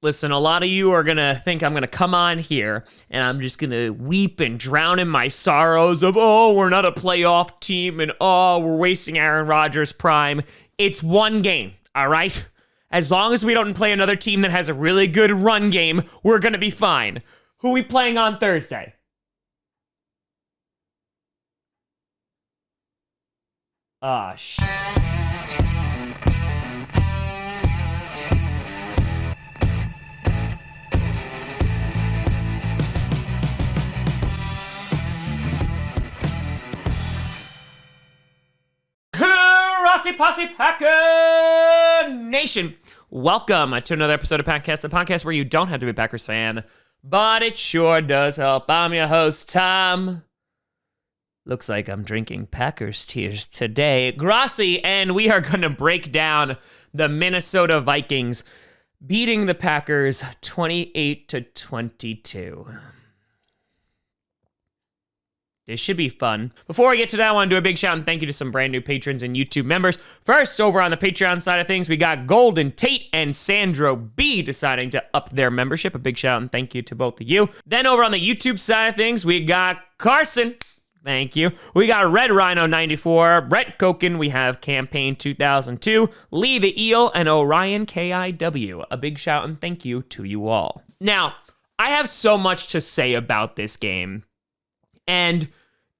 Listen, a lot of you are going to think I'm going to come on here and I'm just going to weep and drown in my sorrows of, oh, we're not a playoff team and, oh, we're wasting Aaron Rodgers' prime. It's one game, all right? As long as we don't play another team that has a really good run game, we're going to be fine. Who are we playing on Thursday? Ah, shit. Grossi Posse Packer Nation. Welcome to another episode of Packcast, the podcast where you don't have to be a Packers fan, but it sure does help. I'm your host, Tom. Looks like I'm drinking Packers tears today. Grossi, and we are going to break down the Minnesota Vikings beating the Packers 28-22. This should be fun. Before we get to that, I want to do a big shout and thank you to some brand new patrons and YouTube members. First, over on the Patreon side of things, we got Golden Tate and Sandro B deciding to up their membership. A big shout and thank you to both of you. Then over on the YouTube side of things, we got Carson. Thank you. We got Red Rhino 94, Brett Koken, we have Campaign 2002, Lee the Eel, and Orion KIW. A big shout and thank you to you all. Now, I have so much to say about this game. And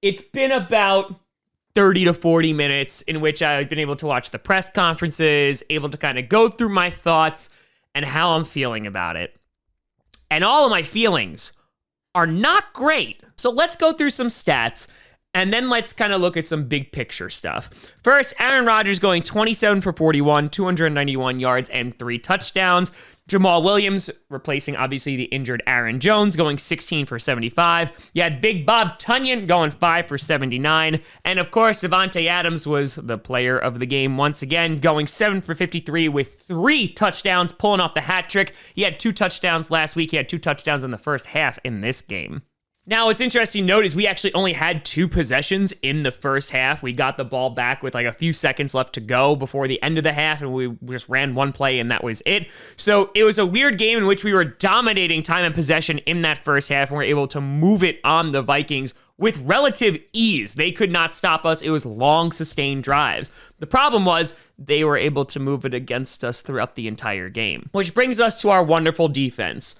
it's been about 30 to 40 minutes in which I've been able to watch the press conferences, able to kind of go through my thoughts and how I'm feeling about it. And all of my feelings are not great. So let's go through some stats, and then let's kind of look at some big picture stuff. First, Aaron Rodgers going 27 for 41, 291 yards, and 3 touchdowns. Jamal Williams, replacing obviously the injured Aaron Jones, going 16 for 75. You had Big Bob Tunyon going 5 for 79. And of course, Davante Adams was the player of the game once again, going 7 for 53 with 3 touchdowns, pulling off the hat trick. He had 2 touchdowns last week. He had 2 touchdowns in the first half in this game. Now, what's interesting to note is we actually only had 2 possessions in the first half. We got the ball back with like a few seconds left to go before the end of the half, and we just ran one play, and that was it. So it was a weird game in which we were dominating time and possession in that first half, and we were able to move it on the Vikings with relative ease. They could not stop us. It was long, sustained drives. The problem was they were able to move it against us throughout the entire game, which brings us to our wonderful defense.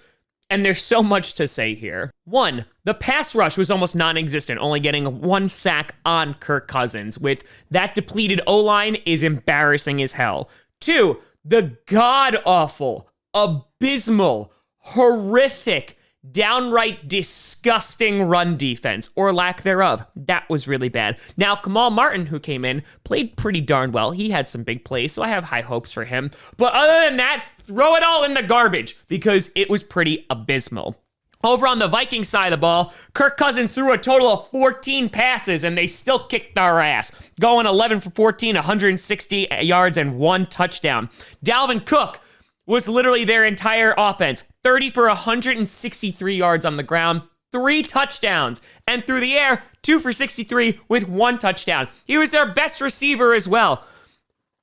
And there's so much to say here. 1, the pass rush was almost non-existent, only getting 1 sack on Kirk Cousins, with that depleted O-line is embarrassing as hell. 2, the god-awful, abysmal, horrific, downright disgusting run defense, or lack thereof. That was really bad. Now, Kamal Martin, who came in, played pretty darn well. He had some big plays, so I have high hopes for him. But other than that, throw it all in the garbage because it was pretty abysmal. Over on the Vikings side of the ball, Kirk Cousins threw a total of 14 passes, and they still kicked our ass, going 11 for 14, 160 yards, and 1 touchdown. Dalvin Cook was literally their entire offense, 30 for 163 yards on the ground, 3 touchdowns, and through the air, 2 for 63 with 1 touchdown. He was their best receiver as well.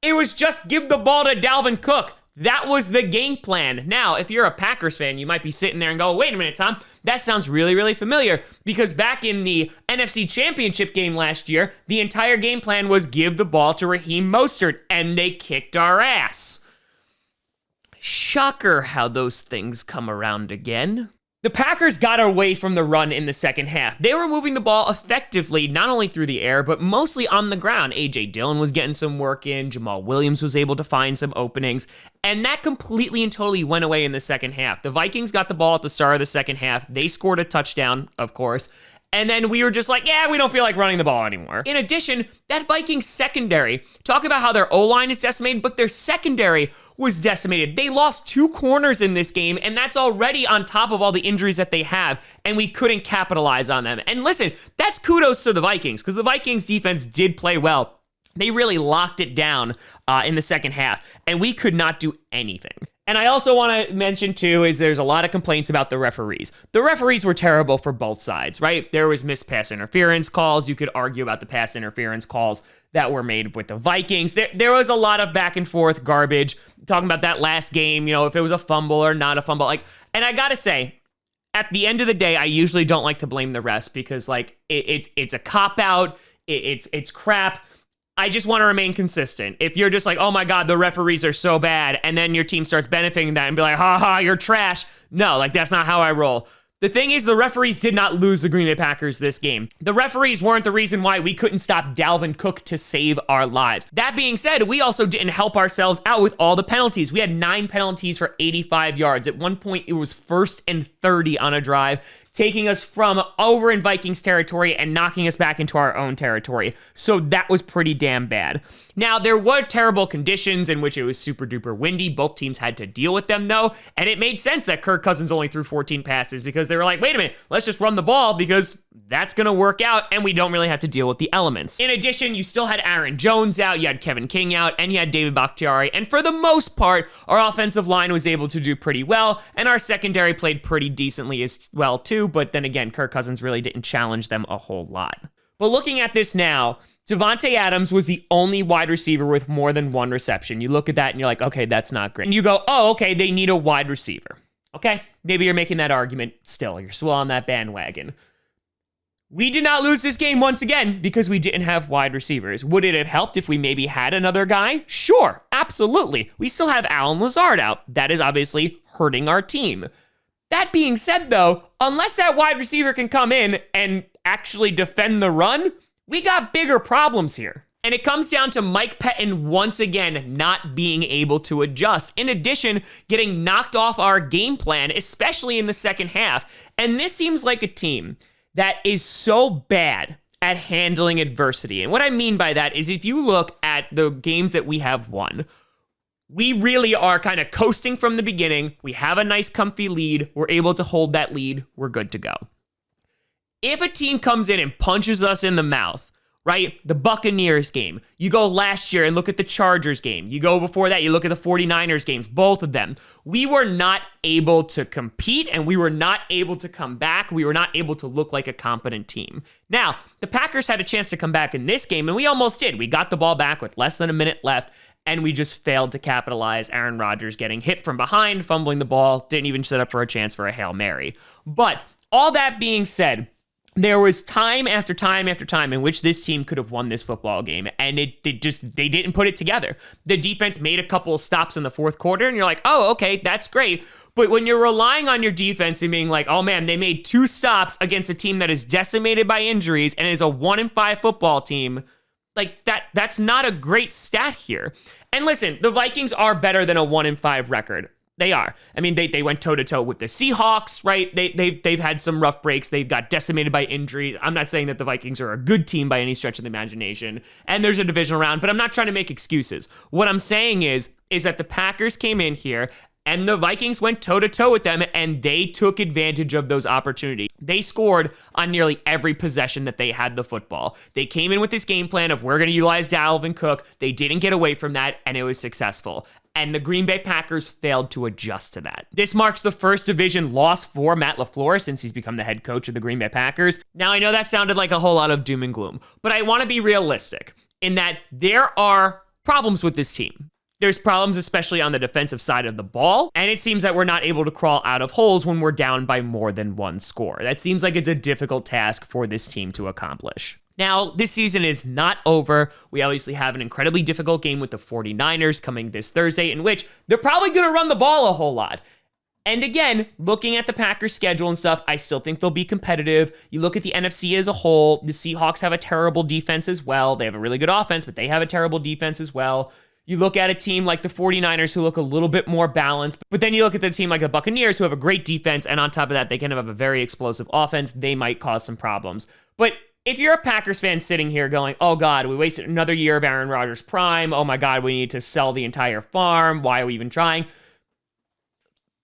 It was just give the ball to Dalvin Cook. That was the game plan. Now, if you're a Packers fan, you might be sitting there and go, wait a minute, Tom, that sounds really, really familiar. Because back in the NFC Championship game last year, the entire game plan was give the ball to Raheem Mostert, and they kicked our ass. Shocker how those things come around again. The Packers got away from the run in the second half. They were moving the ball effectively, not only through the air, but mostly on the ground. A.J. Dillon was getting some work in. Jamal Williams was able to find some openings. And that completely and totally went away in the second half. The Vikings got the ball at the start of the second half. They scored a touchdown, of course. And then we were just like, yeah, we don't feel like running the ball anymore. In addition, that Vikings secondary, talk about how their O-line is decimated, but their secondary was decimated. They lost 2 corners in this game, and that's already on top of all the injuries that they have, and we couldn't capitalize on them. And listen, that's kudos to the Vikings, because the Vikings defense did play well. They really locked it down in the second half, and we could not do anything. And I also want to mention, too, is there's a lot of complaints about the referees. The referees were terrible for both sides, right? There was missed pass interference calls. You could argue about the pass interference calls that were made with the Vikings. There was a lot of back and forth garbage, talking about that last game, if it was a fumble or not a fumble. And I got to say, at the end of the day, I usually don't like to blame the refs because, it's a cop-out. It's crap. I just want to remain consistent. If you're just like, oh my God, the referees are so bad, and then your team starts benefiting that and be like, ha ha, you're trash. No, that's not how I roll. The thing is, the referees did not lose the Green Bay Packers this game. The referees weren't the reason why we couldn't stop Dalvin Cook to save our lives. That being said, we also didn't help ourselves out with all the penalties. We had 9 penalties for 85 yards. At one point, it was 1st and 30 on a drive, taking us from over in Vikings territory and knocking us back into our own territory. So that was pretty damn bad. Now, there were terrible conditions in which it was super duper windy. Both teams had to deal with them, though. And it made sense that Kirk Cousins only threw 14 passes because they were like, wait a minute, let's just run the ball because that's going to work out and we don't really have to deal with the elements. In addition, you still had Aaron Jones out, you had Kevin King out, and you had David Bakhtiari. And for the most part, our offensive line was able to do pretty well, and our secondary played pretty decently as well, too. But then again, Kirk Cousins really didn't challenge them a whole lot. But looking at this now, Davante Adams was the only wide receiver with more than 1 reception. You look at that and you're like, okay, that's not great. And you go, oh, okay, they need a wide receiver. Okay, maybe you're making that argument still. You're still on that bandwagon. We did not lose this game once again because we didn't have wide receivers. Would it have helped if we maybe had another guy? Sure, absolutely. We still have Allen Lazard out. That is obviously hurting our team. That being said, though, unless that wide receiver can come in and actually defend the run, we got bigger problems here. And it comes down to Mike Pettin once again not being able to adjust. In addition, getting knocked off our game plan, especially in the second half. And this seems like a team that is so bad at handling adversity. And what I mean by that is if you look at the games that we have won, we really are kind of coasting from the beginning. We have a nice comfy lead. We're able to hold that lead. We're good to go. If a team comes in and punches us in the mouth, right? The Buccaneers game. You go last year and look at the Chargers game. You go before that, you look at the 49ers games, both of them. We were not able to compete and we were not able to come back. We were not able to look like a competent team. Now, the Packers had a chance to come back in this game and we almost did. We got the ball back with less than a minute left and we just failed to capitalize. Aaron Rodgers getting hit from behind, fumbling the ball, didn't even set up for a chance for a Hail Mary. But all that being said, there was time after time after time in which this team could have won this football game, and they didn't put it together. The defense made a couple of stops in the fourth quarter, and you're like, oh, okay, that's great. But when you're relying on your defense and being like, oh man, they made 2 stops against a team that is decimated by injuries and is a 1-5 football team, like that's not a great stat here. And listen, the Vikings are better than a 1-5 record. They are. I mean, they went toe-to-toe with the Seahawks, right? They've had some rough breaks. They've got decimated by injuries. I'm not saying that the Vikings are a good team by any stretch of the imagination, and there's a divisional round, but I'm not trying to make excuses. What I'm saying is that the Packers came in here, and the Vikings went toe-to-toe with them, and they took advantage of those opportunities. They scored on nearly every possession that they had the football. They came in with this game plan of we're going to utilize Dalvin Cook. They didn't get away from that, and it was successful. And the Green Bay Packers failed to adjust to that. This marks the first division loss for Matt LaFleur since he's become the head coach of the Green Bay Packers. Now, I know that sounded like a whole lot of doom and gloom, but I want to be realistic in that there are problems with this team. There's problems, especially on the defensive side of the ball, and it seems that we're not able to crawl out of holes when we're down by more than 1 score. That seems like it's a difficult task for this team to accomplish. Now, this season is not over. We obviously have an incredibly difficult game with the 49ers coming this Thursday, in which they're probably going to run the ball a whole lot. And again, looking at the Packers' schedule and stuff, I still think they'll be competitive. You look at the NFC as a whole, the Seahawks have a terrible defense as well. They have a really good offense, but they have a terrible defense as well. You look at a team like the 49ers who look a little bit more balanced, but then you look at the team like the Buccaneers who have a great defense, and on top of that, they kind of have a very explosive offense. They might cause some problems. But if you're a Packers fan sitting here going, oh God, we wasted another year of Aaron Rodgers' prime. Oh my God, we need to sell the entire farm. Why are we even trying?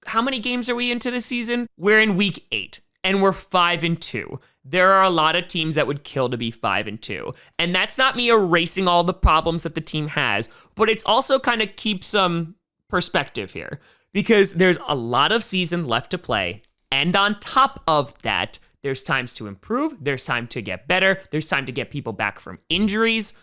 How many games are we into this season? We're in week 8 and we're 5-2. There are a lot of teams that would kill to be 5-2. And that's not me erasing all the problems that the team has, but it's also kind of keeps some perspective here. because there's a lot of season left to play. And on top of that, there's times to improve. There's time to get better. There's time to get people back from injuries.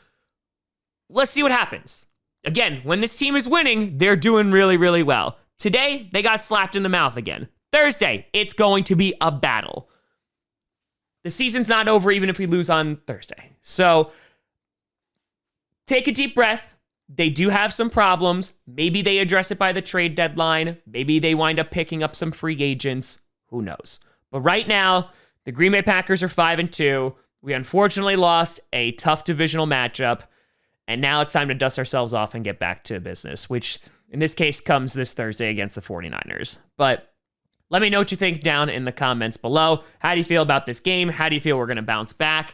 Let's see what happens. Again, when this team is winning, they're doing really, really well. Today, they got slapped in the mouth again. Thursday, it's going to be a battle. The season's not over even if we lose on Thursday. So take a deep breath. They do have some problems. Maybe they address it by the trade deadline. Maybe they wind up picking up some free agents. Who knows? But right now, the Green Bay Packers are 5-2. We unfortunately lost a tough divisional matchup. And now it's time to dust ourselves off and get back to business, which in this case comes this Thursday against the 49ers. But let me know what you think down in the comments below. How do you feel about this game? How do you feel we're going to bounce back?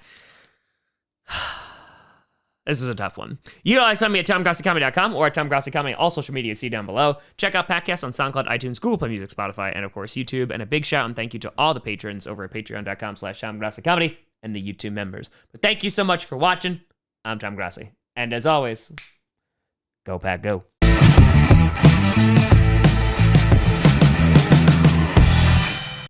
This is a tough one. You can always find me at TomGrossiComedy.com or at TomGrossiComedy. All social media see down below. Check out podcasts on SoundCloud, iTunes, Google Play Music, Spotify, and of course YouTube. And a big shout and thank you to all the patrons over at patreon.com/TomGrossiComedy and the YouTube members. But thank you so much for watching. I'm Tom Grossi. And as always, go Pack, go.